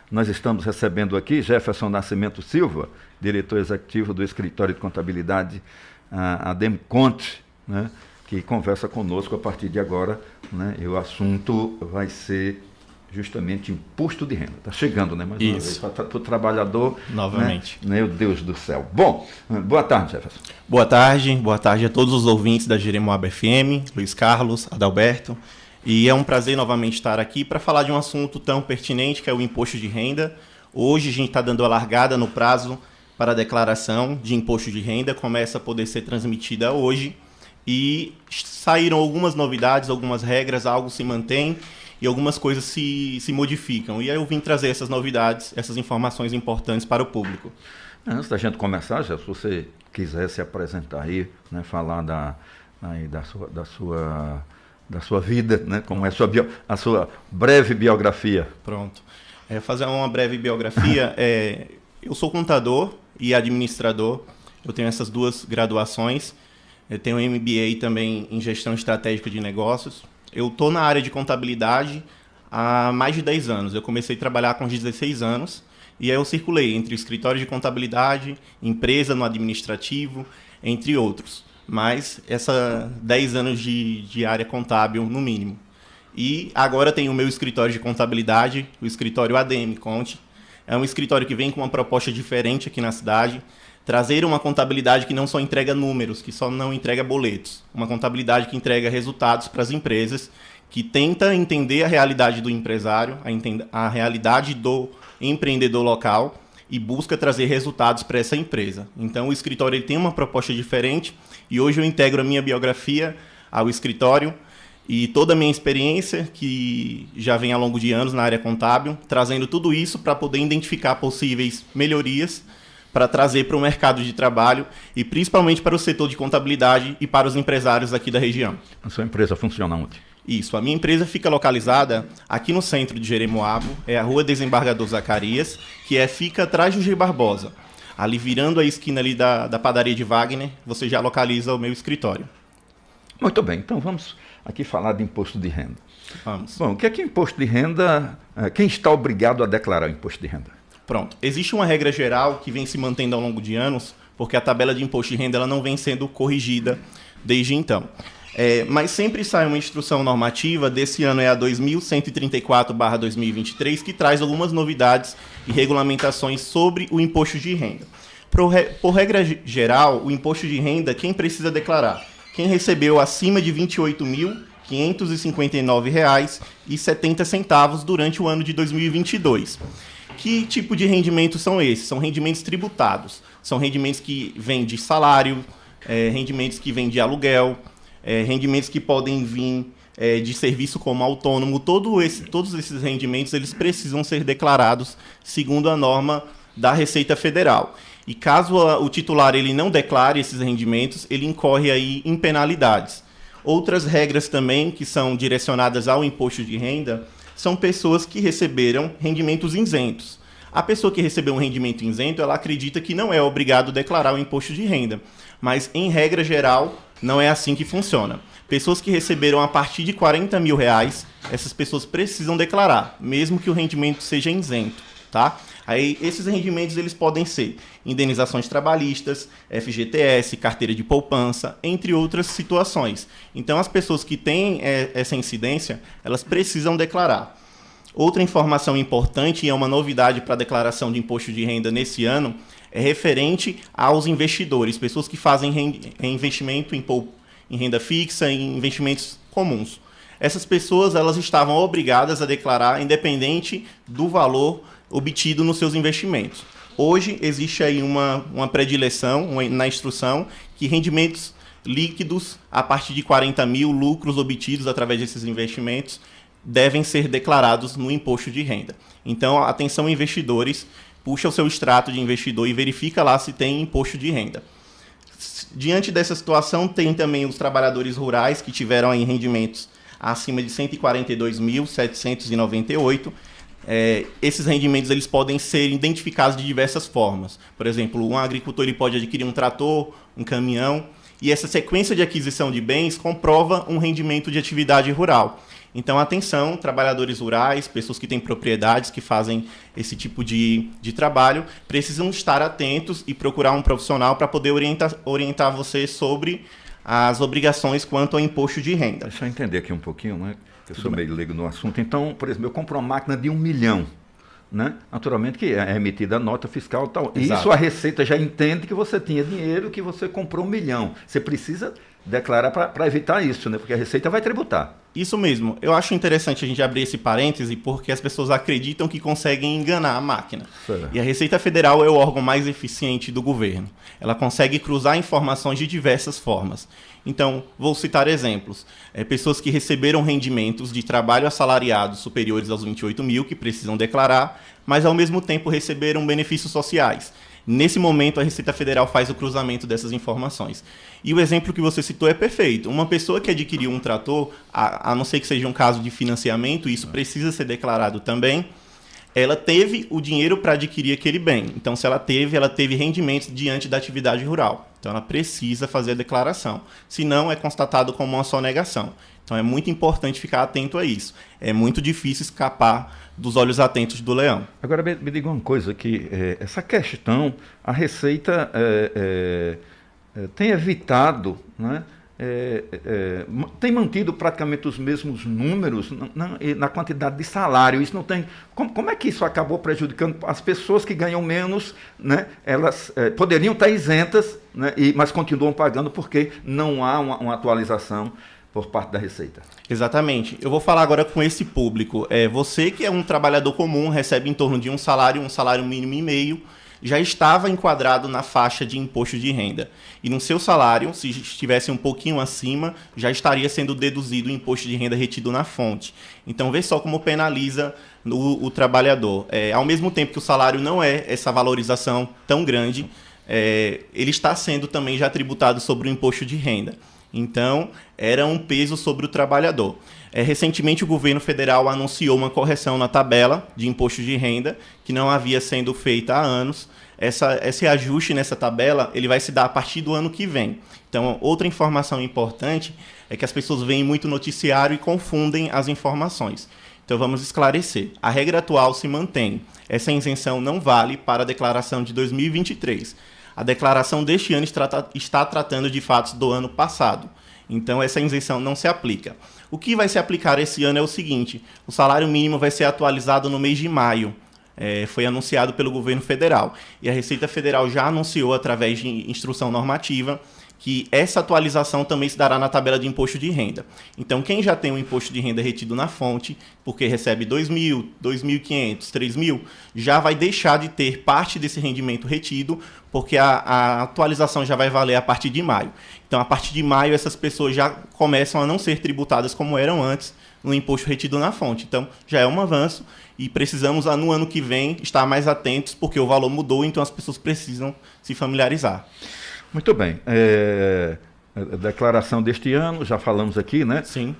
Nós estamos recebendo aqui Jefferson Nascimento Silva, diretor executivo do Escritório de Contabilidade Adem Conte, né, que conversa conosco a partir de agora, né, e o assunto vai ser justamente imposto de renda. Está chegando, né? Mais uma vez, para o trabalhador. Novamente. Né? Meu Deus do céu. Bom, boa tarde, Jefferson. Boa tarde a todos os ouvintes da Jeremoabo FM, Luiz Carlos, Adalberto. E é um prazer novamente estar aqui para falar de um assunto tão pertinente que é o imposto de renda. Hoje a gente está dando a largada no prazo para a declaração de imposto de renda, começa a poder ser transmitida hoje. E saíram algumas novidades, algumas regras, algo se mantém e algumas coisas se modificam. E aí eu vim trazer essas novidades, essas informações importantes para o público. Antes da gente começar, já, se você quiser se apresentar aí, né, falar da sua vida, né, como é a sua breve biografia. Pronto. Fazer uma breve biografia. Eu sou contador e administrador. Eu tenho essas duas graduações. Eu tenho um MBA também em gestão estratégica de negócios. Eu estou na área de contabilidade há mais de 10 anos. Eu comecei a trabalhar com 16 anos e aí eu circulei entre escritório de contabilidade, empresa no administrativo, entre outros. Mas 10 anos de área contábil no mínimo. E agora tenho o meu escritório de contabilidade, o escritório ADM Conte. É um escritório que vem com uma proposta diferente aqui na cidade. Trazer uma contabilidade que não só entrega números, que só não entrega boletos. Uma contabilidade que entrega resultados para as empresas, que tenta entender a realidade do empresário, a realidade do empreendedor local e busca trazer resultados para essa empresa. Então o escritório ele tem uma proposta diferente e hoje eu integro a minha biografia ao escritório e toda a minha experiência, que já vem ao longo de anos na área contábil, trazendo tudo isso para poder identificar possíveis melhorias para trazer para o mercado de trabalho e principalmente para o setor de contabilidade e para os empresários aqui da região. A sua empresa funciona onde? Isso, a minha empresa fica localizada aqui no centro de Jeremoabo, é a Rua Desembargador Zacarias, que fica atrás do G. Barbosa. Ali virando a esquina ali da padaria de Wagner, você já localiza o meu escritório. Muito bem, então vamos aqui falar de imposto de renda. Vamos. Bom, o que é imposto de renda? Quem está obrigado a declarar o imposto de renda? Pronto. Existe uma regra geral que vem se mantendo ao longo de anos, porque a tabela de imposto de renda ela não vem sendo corrigida desde então. Mas sempre sai uma instrução normativa, desse ano é a 2134/2023, que traz algumas novidades e regulamentações sobre o imposto de renda. Por regra geral, o imposto de renda, quem precisa declarar? Quem recebeu acima de R$ 28.559,70 durante o ano de 2022. Que tipo de rendimentos são esses? São rendimentos tributados. São rendimentos que vêm de salário, rendimentos que vêm de aluguel, rendimentos que podem vir de serviço como autônomo. Todos esses rendimentos eles precisam ser declarados segundo a norma da Receita Federal. E caso o titular ele não declare esses rendimentos, ele incorre aí em penalidades. Outras regras também que são direcionadas ao imposto de renda são pessoas que receberam rendimentos isentos. A pessoa que recebeu um rendimento isento, ela acredita que não é obrigado a declarar o imposto de renda. Mas, em regra geral, não é assim que funciona. Pessoas que receberam a partir de R$40 mil, essas pessoas precisam declarar, mesmo que o rendimento seja isento, tá? Aí, esses rendimentos eles podem ser indenizações trabalhistas, FGTS, carteira de poupança, entre outras situações. Então, as pessoas que têm essa incidência, elas precisam declarar. Outra informação importante e é uma novidade para a declaração de imposto de renda nesse ano é referente aos investidores, pessoas que fazem investimento em renda fixa, em investimentos comuns. Essas pessoas elas estavam obrigadas a declarar independente do valor obtido nos seus investimentos. Hoje existe aí uma predileção na instrução que rendimentos líquidos a partir de 40 mil, lucros obtidos através desses investimentos, devem ser declarados no imposto de renda. Então, atenção investidores, puxa o seu extrato de investidor e verifica lá se tem imposto de renda. Diante dessa situação, tem também os trabalhadores rurais que tiveram aí rendimentos acima de 142.798. Esses rendimentos eles podem ser identificados de diversas formas. Por exemplo, um agricultor ele pode adquirir um trator, um caminhão, e essa sequência de aquisição de bens comprova um rendimento de atividade rural. Então, atenção, trabalhadores rurais, pessoas que têm propriedades, que fazem esse tipo de trabalho, precisam estar atentos e procurar um profissional para poder orientar você sobre as obrigações quanto ao imposto de renda. Deixa eu entender aqui um pouquinho, né? Eu sou meio leigo no assunto. Então, por exemplo, eu compro uma máquina de 1 milhão. Né? Naturalmente que é emitida a nota fiscal e tal. Exato. Isso a Receita já entende que você tinha dinheiro, que você comprou 1 milhão. Você precisa declarar para evitar isso, né? Porque a Receita vai tributar. Isso mesmo. Eu acho interessante a gente abrir esse parêntese porque as pessoas acreditam que conseguem enganar a máquina. Certo. E a Receita Federal é o órgão mais eficiente do governo. Ela consegue cruzar informações de diversas formas. Então, vou citar exemplos. Pessoas que receberam rendimentos de trabalho assalariado superiores aos 28 mil, que precisam declarar, mas ao mesmo tempo receberam benefícios sociais. Nesse momento, a Receita Federal faz o cruzamento dessas informações. E o exemplo que você citou é perfeito. Uma pessoa que adquiriu um trator, a não ser que seja um caso de financiamento, isso precisa ser declarado também, ela teve o dinheiro para adquirir aquele bem. Então, se ela teve rendimentos diante da atividade rural. Então, ela precisa fazer a declaração. Senão, é constatado como uma sonegação. Então, é muito importante ficar atento a isso. É muito difícil escapar dos olhos atentos do leão. Agora, me diga uma coisa, que essa questão, a Receita tem evitado, né? Tem mantido praticamente os mesmos números na quantidade de salário. Isso não tem. Como é que isso acabou prejudicando as pessoas que ganham menos, né? Elas poderiam estar isentas, né? Mas continuam pagando porque não há uma atualização por parte da Receita. Exatamente. Eu vou falar agora com esse público. Você que é um trabalhador comum, recebe em torno de um salário mínimo e meio, já estava enquadrado na faixa de imposto de renda. E no seu salário, se estivesse um pouquinho acima, já estaria sendo deduzido o imposto de renda retido na fonte. Então, vê só como penaliza o trabalhador. Ao mesmo tempo que o salário não é essa valorização tão grande, ele está sendo também já tributado sobre o imposto de renda. Então, era um peso sobre o trabalhador. Recentemente, o governo federal anunciou uma correção na tabela de imposto de renda, que não havia sendo feita há anos. Esse ajuste nessa tabela ele vai se dar a partir do ano que vem. Então, outra informação importante é que as pessoas veem muito noticiário e confundem as informações. Então, vamos esclarecer. A regra atual se mantém. Essa isenção não vale para a declaração de 2023. A declaração deste ano está tratando de fatos do ano passado. Então, essa isenção não se aplica. O que vai se aplicar esse ano é o seguinte: o salário mínimo vai ser atualizado no mês de maio. Foi anunciado pelo governo federal. E a Receita Federal já anunciou, através de instrução normativa, que essa atualização também se dará na tabela de imposto de renda. Então, quem já tem o imposto de renda retido na fonte, porque recebe 2.000, 2.500, 3.000, já vai deixar de ter parte desse rendimento retido, porque a atualização já vai valer a partir de maio. Então, a partir de maio, essas pessoas já começam a não ser tributadas como eram antes no imposto retido na fonte. Então, já é um avanço e precisamos, no ano que vem, estar mais atentos, porque o valor mudou, então as pessoas precisam se familiarizar. Muito bem. A declaração deste ano, já falamos aqui, né? Sim.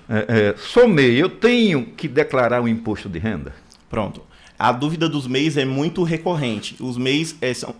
Sou MEI, eu tenho que declarar o imposto de renda? Pronto. A dúvida dos MEIs é muito recorrente. Os MEIs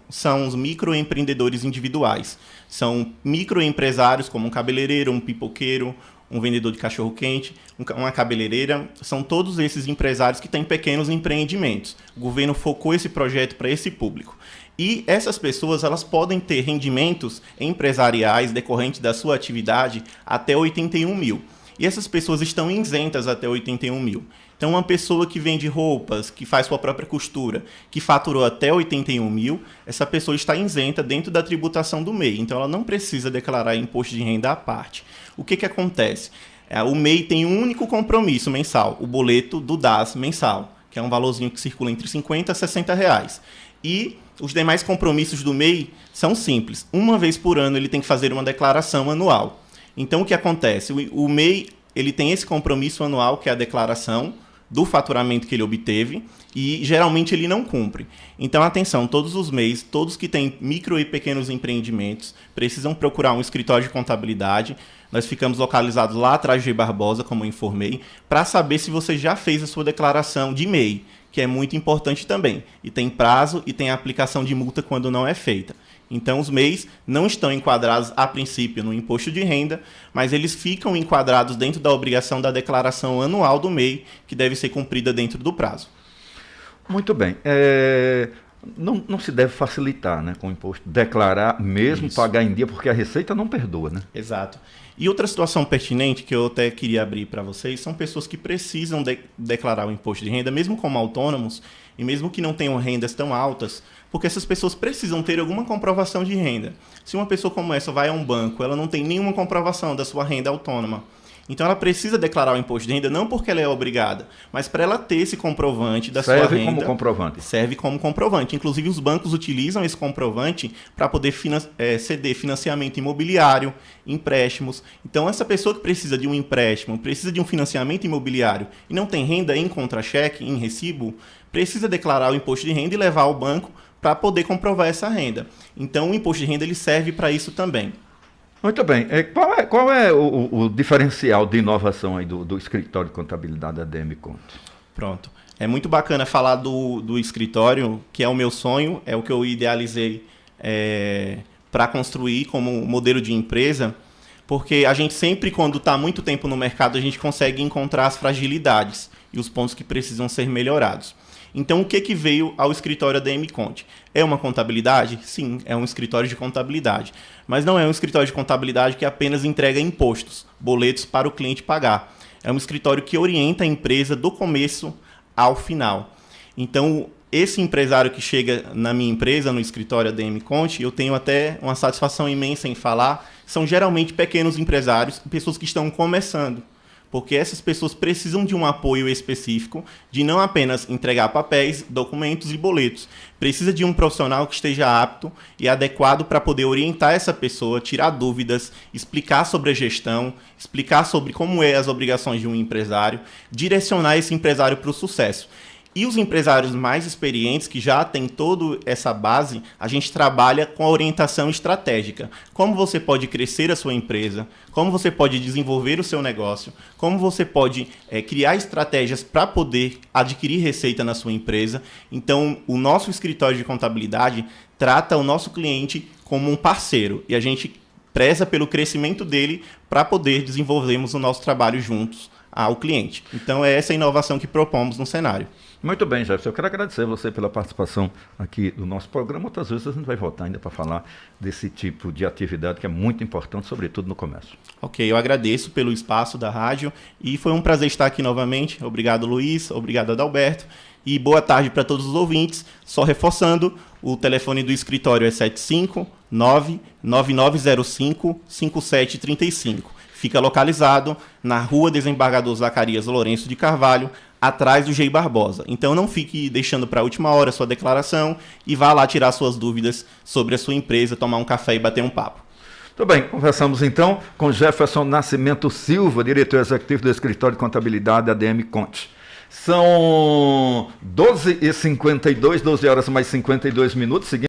são os microempreendedores individuais. São microempresários como um cabeleireiro, um pipoqueiro, um vendedor de cachorro-quente, uma cabeleireira. São todos esses empresários que têm pequenos empreendimentos. O governo focou esse projeto para esse público. E essas pessoas elas podem ter rendimentos empresariais decorrentes da sua atividade até 81 mil. E essas pessoas estão isentas até 81 mil. Então, uma pessoa que vende roupas, que faz sua própria costura, que faturou até 81 mil, essa pessoa está isenta dentro da tributação do MEI. Então, ela não precisa declarar imposto de renda à parte. O que acontece? O MEI tem um único compromisso mensal, o boleto do DAS mensal, que é um valorzinho que circula entre 50 a 60 reais. E os demais compromissos do MEI são simples. Uma vez por ano, ele tem que fazer uma declaração anual. Então, o que acontece? O MEI ele tem esse compromisso anual, que é a declaração do faturamento que ele obteve, e geralmente ele não cumpre. Então, atenção, todos os MEIs, todos que têm micro e pequenos empreendimentos, precisam procurar um escritório de contabilidade. Nós ficamos localizados lá atrás de Barbosa, como eu informei, para saber se você já fez a sua declaração de MEI, que é muito importante também. E tem prazo e tem a aplicação de multa quando não é feita. Então, os MEIs não estão enquadrados, a princípio, no imposto de renda, mas eles ficam enquadrados dentro da obrigação da declaração anual do MEI, que deve ser cumprida dentro do prazo. Muito bem. Não se deve facilitar, né, com o imposto. Declarar mesmo, Isso. pagar em dia, porque a Receita não perdoa, né? Exato. E outra situação pertinente que eu até queria abrir para vocês são pessoas que precisam declarar o imposto de renda, mesmo como autônomos, e mesmo que não tenham rendas tão altas, porque essas pessoas precisam ter alguma comprovação de renda. Se uma pessoa como essa vai a um banco, ela não tem nenhuma comprovação da sua renda autônoma. Então ela precisa declarar o imposto de renda não porque ela é obrigada, mas para ela ter esse comprovante da sua renda. Serve como comprovante. Serve como comprovante. Inclusive os bancos utilizam esse comprovante para poder ceder financiamento imobiliário, empréstimos. Então essa pessoa que precisa de um empréstimo, precisa de um financiamento imobiliário e não tem renda em contra-cheque, em recibo, precisa declarar o imposto de renda e levar ao banco para poder comprovar essa renda. Então o imposto de renda ele serve para isso também. Muito bem. Qual é o diferencial de inovação aí do escritório de contabilidade da ADM Conte? Pronto. É muito bacana falar do escritório, que é o meu sonho, é o que eu idealizei para construir como modelo de empresa, porque a gente sempre, quando está muito tempo no mercado, a gente consegue encontrar as fragilidades e os pontos que precisam ser melhorados. Então, o que veio ao escritório ADM Conte? É uma contabilidade? Sim, é um escritório de contabilidade. Mas não é um escritório de contabilidade que apenas entrega impostos, boletos para o cliente pagar. É um escritório que orienta a empresa do começo ao final. Então, esse empresário que chega na minha empresa, no escritório ADM Conte, eu tenho até uma satisfação imensa em falar, são geralmente pequenos empresários, pessoas que estão começando. Porque essas pessoas precisam de um apoio específico, de não apenas entregar papéis, documentos e boletos. Precisa de um profissional que esteja apto e adequado para poder orientar essa pessoa, tirar dúvidas, explicar sobre a gestão, explicar sobre como é as obrigações de um empresário, direcionar esse empresário para o sucesso. E os empresários mais experientes, que já têm toda essa base, a gente trabalha com a orientação estratégica. Como você pode crescer a sua empresa, como você pode desenvolver o seu negócio, como você pode criar estratégias para poder adquirir receita na sua empresa. Então, o nosso escritório de contabilidade trata o nosso cliente como um parceiro e a gente preza pelo crescimento dele para poder desenvolvermos o nosso trabalho juntos ao cliente. Então, é essa inovação que propomos no cenário. Muito bem, Jefferson. Eu quero agradecer você pela participação aqui do nosso programa. Outras vezes a gente vai voltar ainda para falar desse tipo de atividade que é muito importante, sobretudo no comércio. Ok, eu agradeço pelo espaço da rádio e foi um prazer estar aqui novamente. Obrigado, Luiz. Obrigado, Adalberto. E boa tarde para todos os ouvintes. Só reforçando, o telefone do escritório é 759-9905-5735. Fica localizado na Rua Desembargador Zacarias Lourenço de Carvalho, atrás do Gei Barbosa. Então não fique deixando para a última hora a sua declaração e vá lá tirar suas dúvidas sobre a sua empresa, tomar um café e bater um papo. Tudo bem, conversamos então com Jefferson Nascimento Silva, diretor executivo do Escritório de Contabilidade ADM Conte. São 12h52, 12 horas mais 52 minutos, seguindo